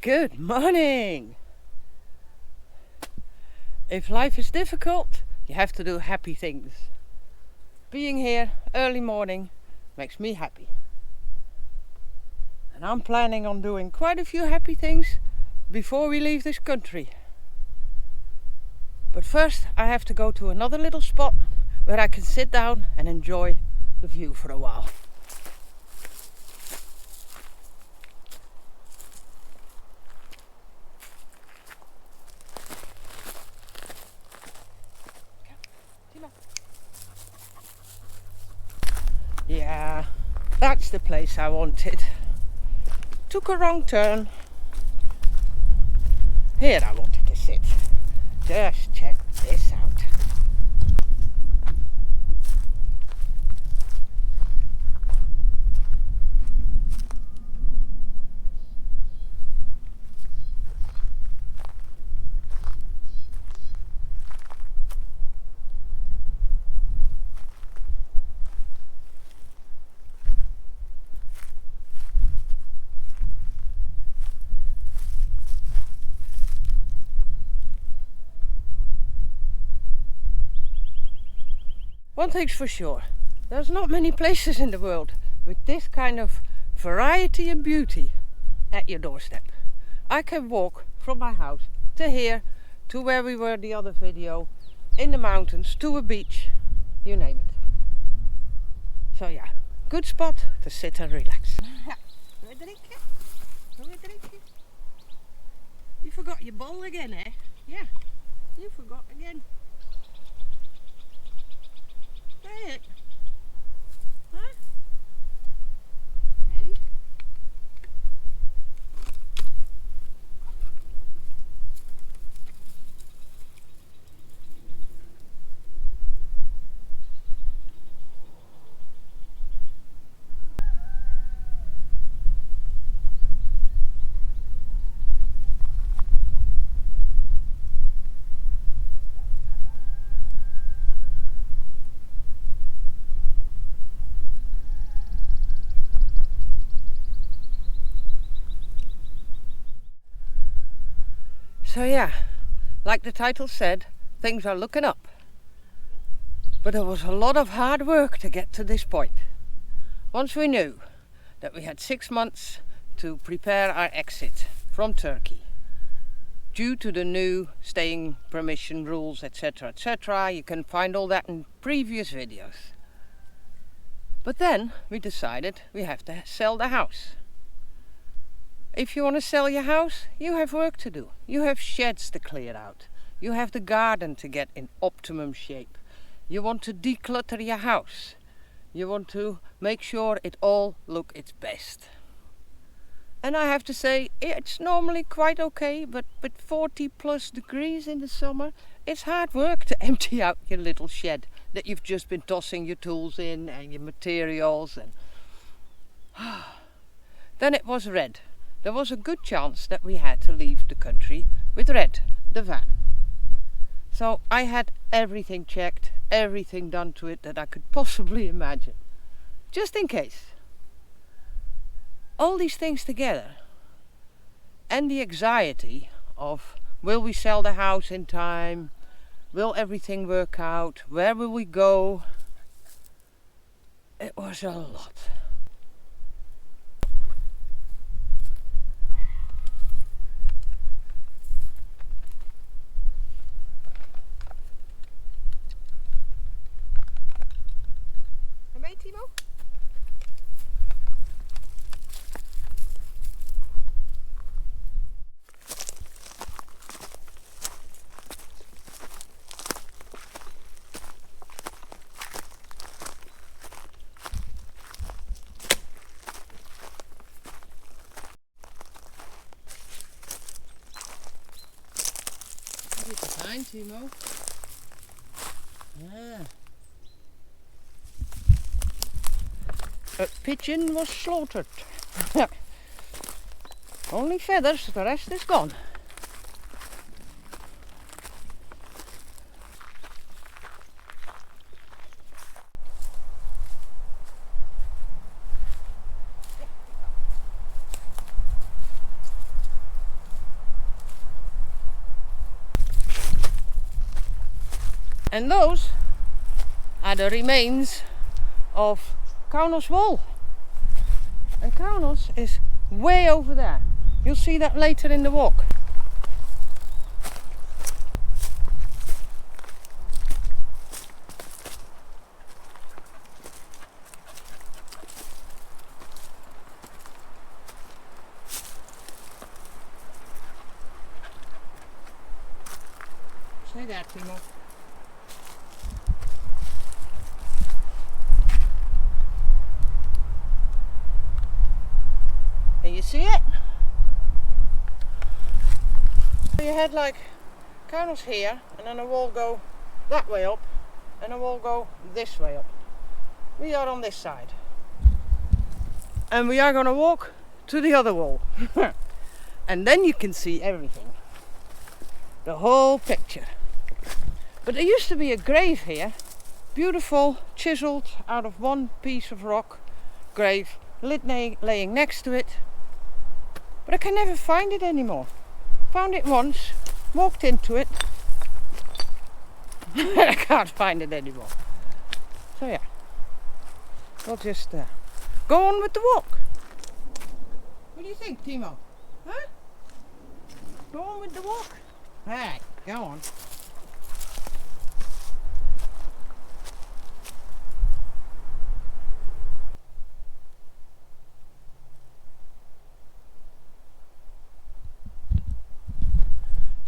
Good morning! If life is difficult, you have to do happy things. Being here early morning makes me happy. And I'm planning on doing quite a few happy things before we leave this country. But first I have to go to another little spot where I can sit down and enjoy the view for a while. Yeah, that's the place I wanted. Took a wrong turn. Here I wanted to sit. Just check this out. One thing's for sure, there's not many places in the world with this kind of variety and beauty at your doorstep. I can walk from my house to here, to where we were the other video, in the mountains, to a beach, you name it. So yeah, good spot to sit and relax. You forgot your bowl again, eh? Yeah, you forgot again. It. Huh? Okay. So yeah, like the title said, things are looking up. But it was a lot of hard work to get to this point. Once we knew that we had 6 months to prepare our exit from Turkey, due to the new staying permission rules, etc., you can find all that in previous videos. But then we decided we have to sell the house. If you want to sell your house, you have work to do. You have sheds to clear out. You have the garden to get in optimum shape. You want to declutter your house. You want to make sure it all looks its best. And I have to say, it's normally quite okay, but with 40 plus degrees in the summer, it's hard work to empty out your little shed that you've just been tossing your tools in and your materials. And then it was red. There was a good chance that we had to leave the country with Red, the van. So I had everything checked, everything done to it that I could possibly imagine, just in case. All these things together, and the anxiety of, will we sell the house in time? Will everything work out? Where will we go? It was a lot. Timo? Dit is fijn, Timo. Ja. A pigeon was slaughtered. Only feathers, the rest is gone. And those are the remains of Kaunos wall. And Kaunos is way over there. You'll see that later in the walk. Say that, Timo. Can you see it? You had like Kaunos here, and then a wall go that way up, and a wall go this way up. We are on this side. And we are going to walk to the other wall. And then you can see everything. The whole picture. But there used to be a grave here. Beautiful, chiseled out of one piece of rock grave, laying next to it. But I can never find it anymore. Found it once, walked into it. I can't find it anymore. So yeah, we'll just go on with the walk. What do you think, Timo? Huh? Go on with the walk? Alright, go on.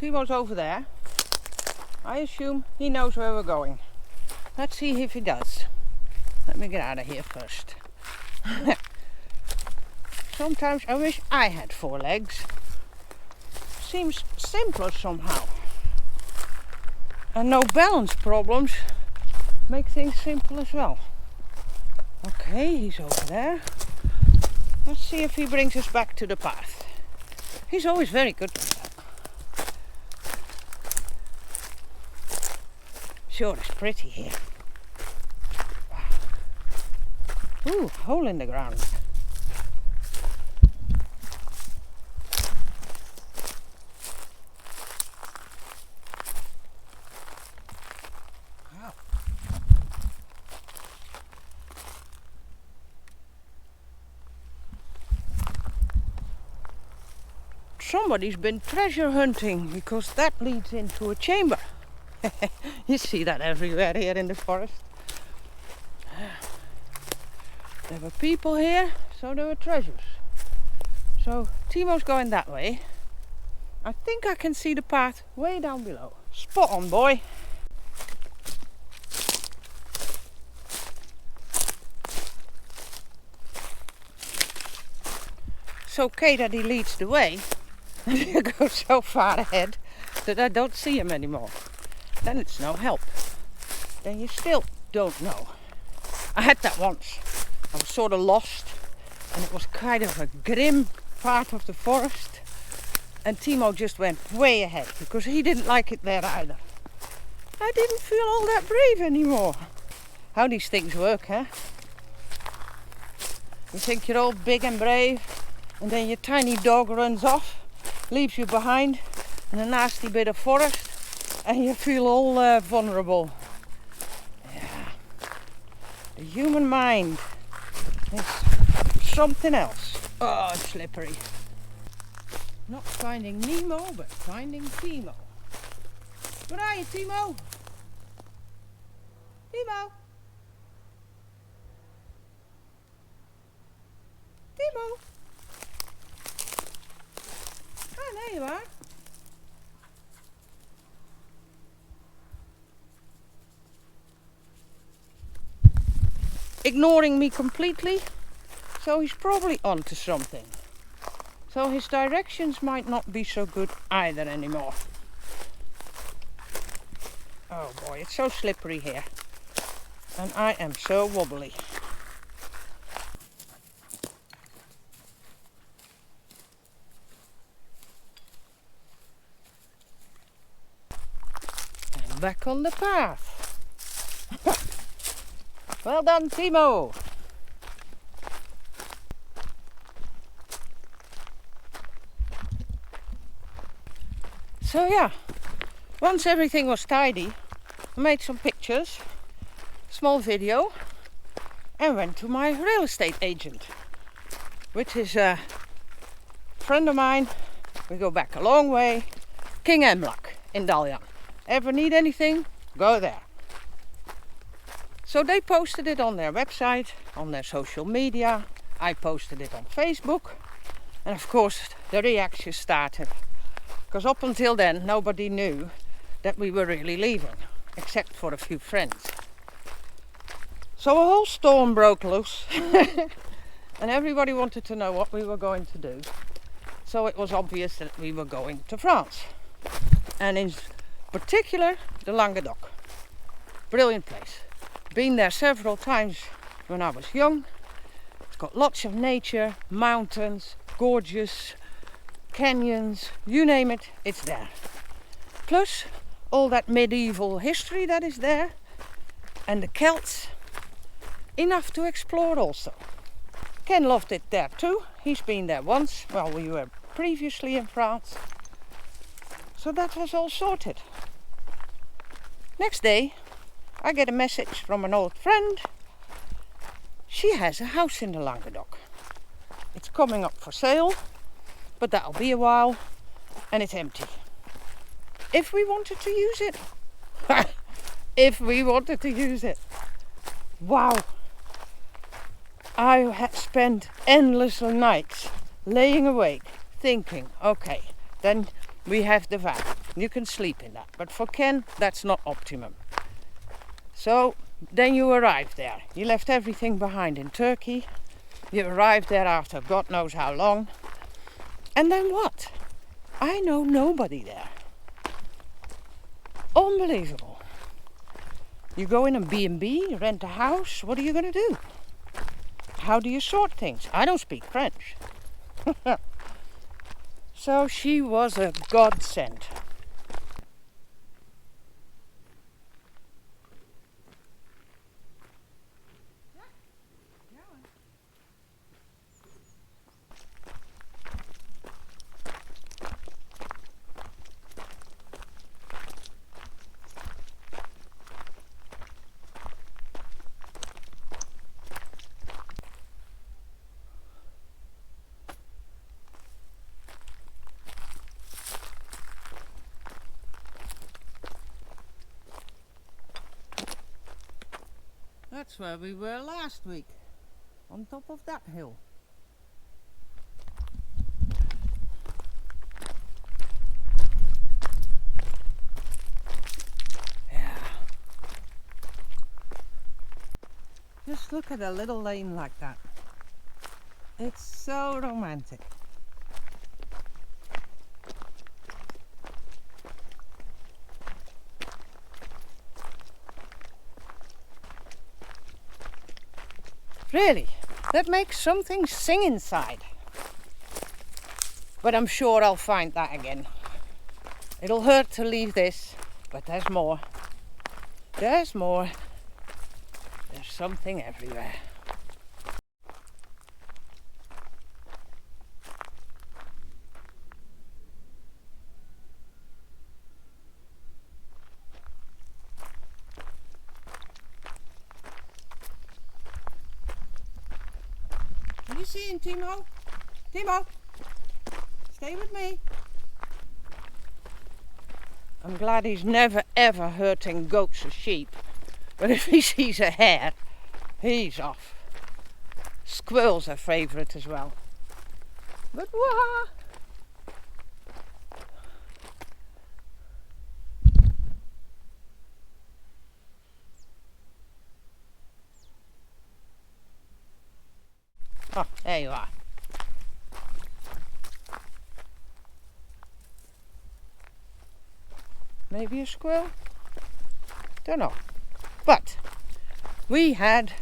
Timo's over there. I assume he knows where we're going. Let's see if he does. Let me get out of here first. Sometimes I wish I had 4 legs. Seems simpler somehow. And no balance problems make things simple as well. Okay, he's over there. Let's see if he brings us back to the path. He's always very good with that. Sure, it's pretty here. Wow. Ooh, hole in the ground. Wow. Somebody's been treasure hunting, because that leads into a chamber. You see that everywhere here in the forest. There were people here, so there were treasures. So Timo's going that way. I think I can see the path way down below. Spot on, boy. It's okay that he leads the way. He goes so far ahead that I don't see him anymore. Then it's no help. Then you still don't know. I had that once. I was sort of lost, and it was kind of a grim part of the forest. And Timo just went way ahead because he didn't like it there either. I didn't feel all that brave anymore. How these things work, huh? You think you're all big and brave, and then your tiny dog runs off, leaves you behind in a nasty bit of forest. And you feel all vulnerable. Yeah. The human mind is something else. Oh, it's slippery. Not finding Nemo, but finding Timo. Where are you, Timo? Timo? Timo? Ah, there you are. Ignoring me completely, so he's probably onto something. So his directions might not be so good either anymore. Oh boy, it's so slippery here. And I am so wobbly. And back on the path. Well done, Timo! So yeah, once everything was tidy, I made some pictures, small video, and went to my real estate agent, which is a friend of mine. We go back a long way. King Emlock in Daljan. Ever need anything? Go there. So they posted it on their website, on their social media. I posted it on Facebook. And of course the reaction started. Because up until then nobody knew that we were really leaving, except for a few friends. So a whole storm broke loose. And everybody wanted to know what we were going to do. So it was obvious that we were going to France. And in particular, the Languedoc. Brilliant place. Been there several times when I was young. It's got lots of nature, mountains, gorgeous canyons, you name it, it's there. Plus all that medieval history that is there. And the Celts. Enough to explore also. Ken loved it there too. He's been there once. Well, we were previously in France. So that was all sorted. Next day, I get a message from an old friend. She has a house in the Languedoc. It's coming up for sale, but that'll be a while, and it's empty. If we wanted to use it. If we wanted to use it. Wow. I had spent endless nights laying awake thinking, okay, then we have the van. You can sleep in that. But for Ken, that's not optimum. So then you arrive there. You left everything behind in Turkey. You arrived there after God knows how long. And then what? I know nobody there. Unbelievable. You go in a B&B, rent a house. What are you going to do? How do you sort things? I don't speak French. So she was a godsend. That's where we were last week, on top of that hill. Yeah. Just look at a little lane like that. It's so romantic. Really, that makes something sing inside. But I'm sure I'll find that again. It'll hurt to leave this, but there's more. There's more. There's something everywhere. You see him, Timo? Timo, stay with me. I'm glad he's never ever hurting goats or sheep, but if he sees a hare, he's off. Squirrels are favourite as well. But wah! Oh, there you are. Maybe a squirrel? Don't know. But we had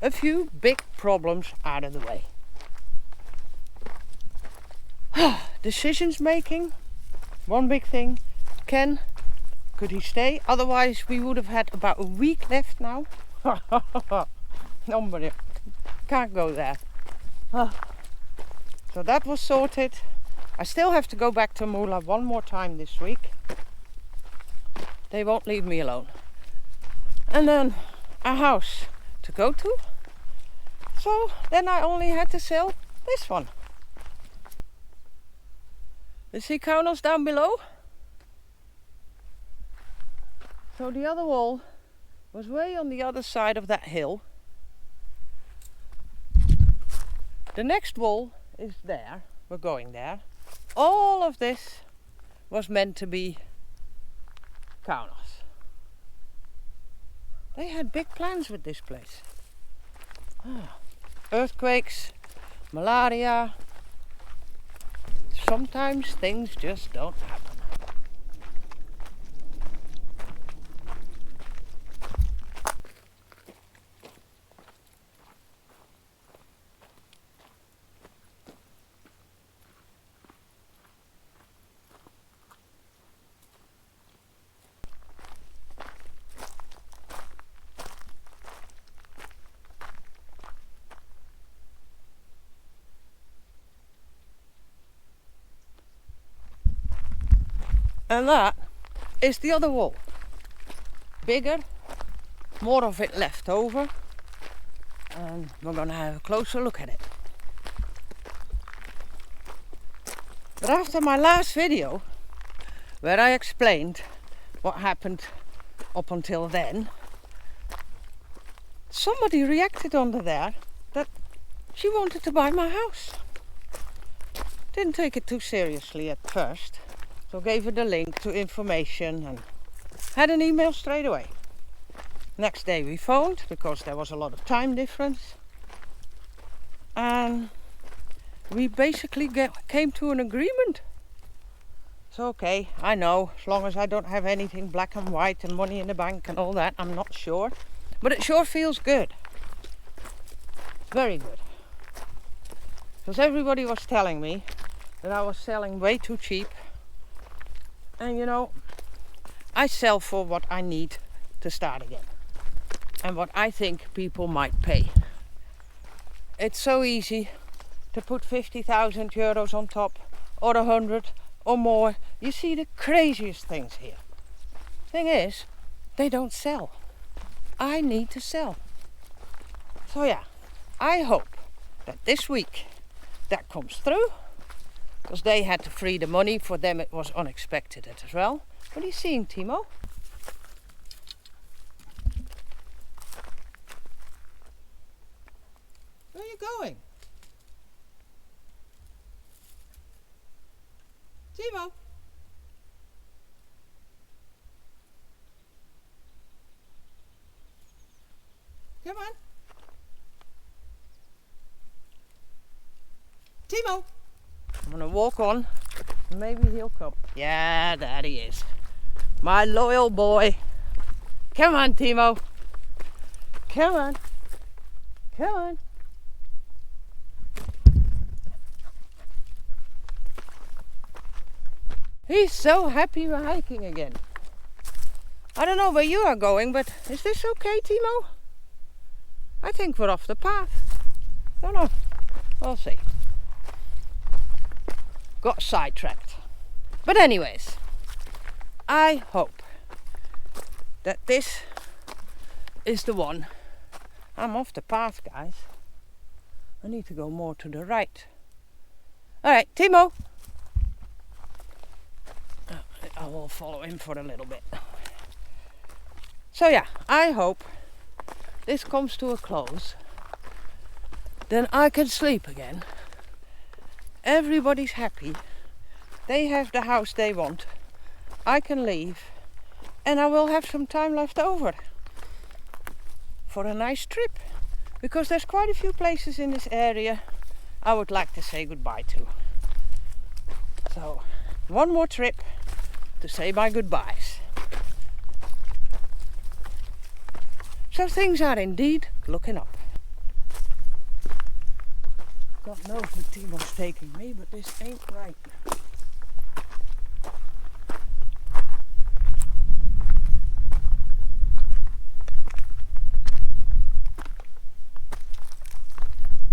a few big problems out of the way. Decisions making, one big thing. Ken, could he stay? Otherwise we would have had about a week left now. Nobody can't go there. So that was sorted. I still have to go back to Mula one more time this week. They won't leave me alone. and then a house to go to. So then I only had to sell this one. You see Kaunas down below? So the other wall was way on the other side of that hill. The next wall is there. We're going there. All of this was meant to be Kaunas. They had big plans with this place. Earthquakes, malaria. Sometimes things just don't happen. And that is the other wall. Bigger, more of it left over, and we're going to have a closer look at it. But after my last video, where I explained what happened up until then, somebody reacted under there that she wanted to buy my house. Didn't take it too seriously at first. So gave her the link to information and had an email straight away. Next day we phoned because there was a lot of time difference. And we basically came to an agreement. So okay, I know, as long as I don't have anything black and white and money in the bank and all that, I'm not sure. But it sure feels good. Very good. Because everybody was telling me that I was selling way too cheap. And you know, I sell for what I need to start again. And what I think people might pay. It's so easy to put 50,000 euros on top, or 100 or more. You see the craziest things here. Thing is, they don't sell. I need to sell. So yeah, I hope that this week that comes through. Because they had to free the money. For them it was unexpected as well. What are you seeing, Timo? Where are you going? Timo? Come on. Timo? I'm gonna walk on, maybe he'll come. Yeah, there he is. My loyal boy. Come on, Timo. Come on. Come on. He's so happy we're hiking again. I don't know where you are going, but is this okay, Timo? I think we're off the path. Don't know. We'll see. Got sidetracked. But anyways, I hope that this is the one. I'm off the path, guys. I need to go more to the right. Alright, Timo. I will follow him for a little bit. So yeah, I hope this comes to a close. Then I can sleep again. Everybody's happy. They have the house they want. I can leave. And I will have some time left over for a nice trip. Because there's quite a few places in this area I would like to say goodbye to. So, one more trip to say my goodbyes. So things are indeed looking up. God knows where Timo's taking me, but this ain't right.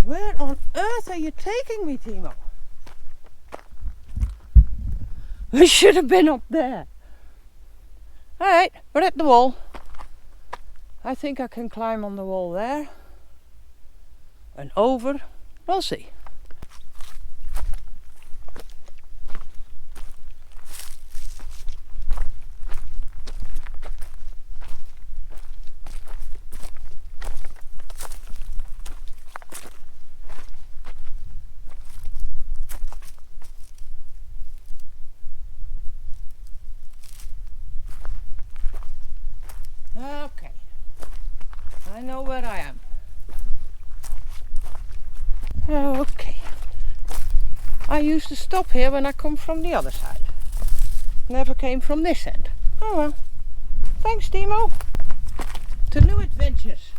Where on earth are you taking me, Timo? We should have been up there. Alright, we're at the wall. I think I can climb on the wall there and over. We'll see. Okay, I know where I am. Okay, I used to stop here when I come from the other side. Never came from this end. Oh well, thanks Timo. To new adventures.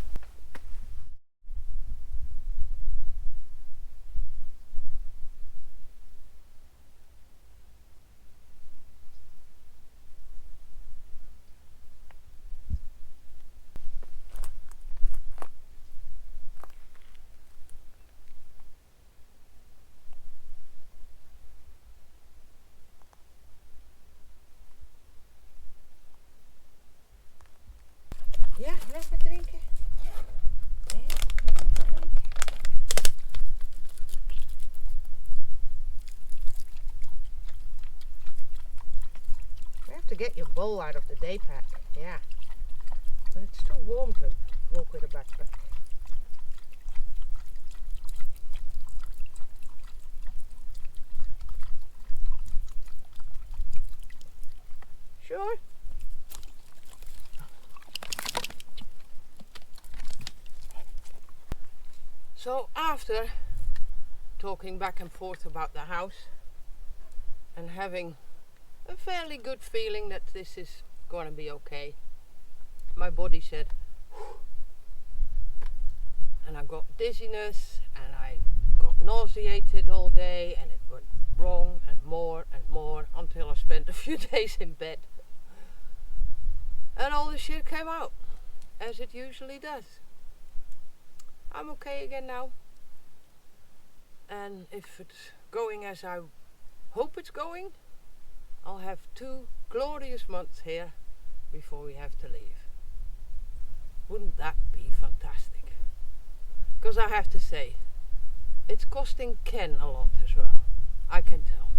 Ja, even drinken. We have to get your bowl out of the day pack, yeah. But it's too warm to walk with a backpack. Sure. So after talking back and forth about the house and having a fairly good feeling that this is going to be okay, my body said, whew. And I got dizziness and I got nauseated all day, and it went wrong and more until I spent a few days in bed. And all the shit came out, as it usually does. I'm okay again now, and if it's going as I hope it's going, I'll have 2 glorious months here before we have to leave. Wouldn't that be fantastic? Because I have to say, it's costing Ken a lot as well, I can tell.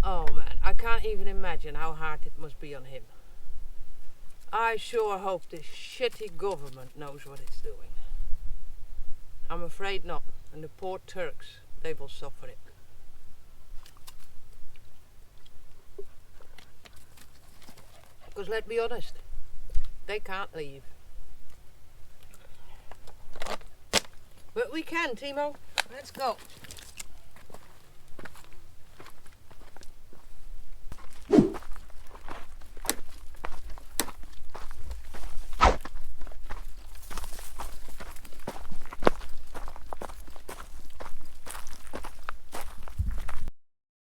Oh man, I can't even imagine how hard it must be on him. I sure hope this shitty government knows what it's doing. I'm afraid not, and the poor Turks, they will suffer it. Because let's be honest, they can't leave. But we can, Timo. Let's go.